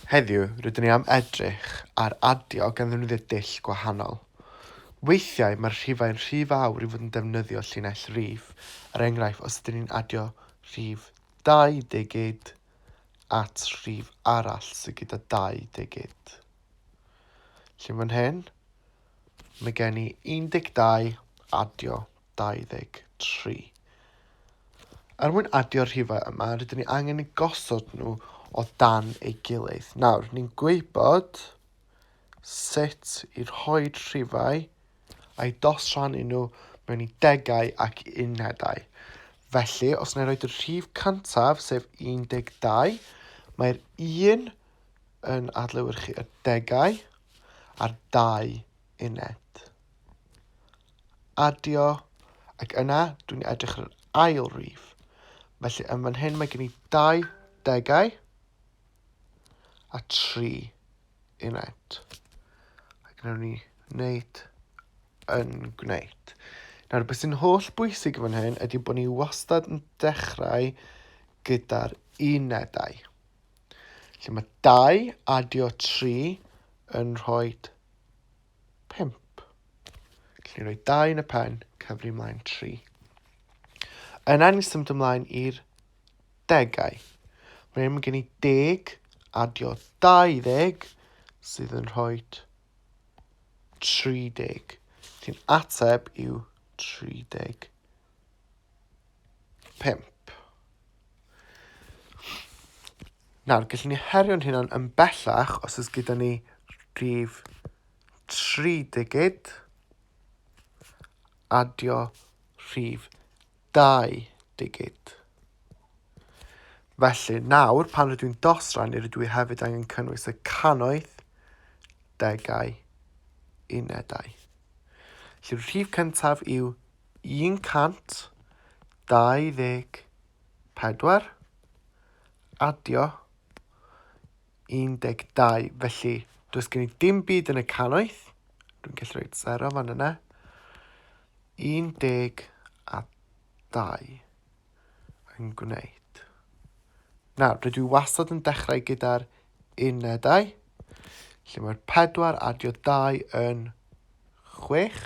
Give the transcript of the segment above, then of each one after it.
Heddiw, rydyn ni am edrych ar adio gan ddefnyddio dull gwahanol. Weithiau mae'r rhifau'n rhy fawr i fod yn defnyddio llinell rhif. Er enghraifft, os ydyn ni'n adio rhif 2 digid at rhif arall sydd gyda 2 digid. Felly fan hyn, mae gen i 12 adio 23. Er mwyn adio'r rhifau yma, rydyn ni angen i gosod nhw o dan ei gilydd. Nawr, ni'n gwybod sut i rhoi rhifau a'i dosrannu nhw mewn i degau ac unedau. Felly, os wna i roed y rhif cyntaf, sef 12, mae'r 1 yn adlewyrchu y degau a'r 2 uned. Adio, ac yna dwi'n edrych ar yr ail rhif. Felly, yn fan hyn mae gen i 2 degau a 3 uned. Ac wnawn ni wneud yn gwneud. Nawr, beth sy'n holl bwysig fan hyn ydy bod ni wastad yn dechrau gyda'r unedau. Felly mae 2 adio 3 yn rhoi 5. Felly rhoi 2 yn y pen, cyfri ymlaen 3. Yna ni'n symud ymlaen i'r degau. Mae gen i 10 adio 20 sydd yn rhoi 30. Felly'n ateb yw 35. Nawr, gallwn ni herio'n hynna'n yn bellach os oes gyda ni rhif 3 digid adio rhif 2 digid. Felly, nawr, pan rydw i'n dosrannu, rydw i hefyd angen cynnwys y cannoedd, degau, unedau. Felly'r rhif cyntaf yw 124 adio 12. Felly, does gen i dim byd yn y cannoedd. Dwi'n gallu rhoi 0 fan yna. 12 a 2 yn gwneud. Nawr, rydw i wastad yn dechrau gyda'r unedau. Felly mae'r 4 adio 2 yn 6.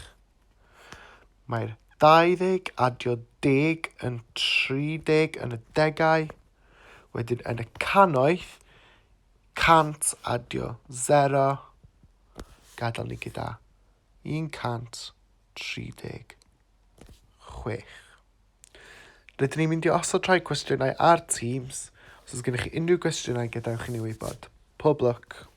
Mae'r 20 adio 10 yn 30 yn y degau. Wedyn yn y cannoedd, 100 adio 0. Gadael ni gyda 136. Rydyn ni'n mynd i osod rhai cwestiynau ar Teams. Os oes gennych chi unrhyw gwestiynau, gadewch i ni wybod. Pob lwc.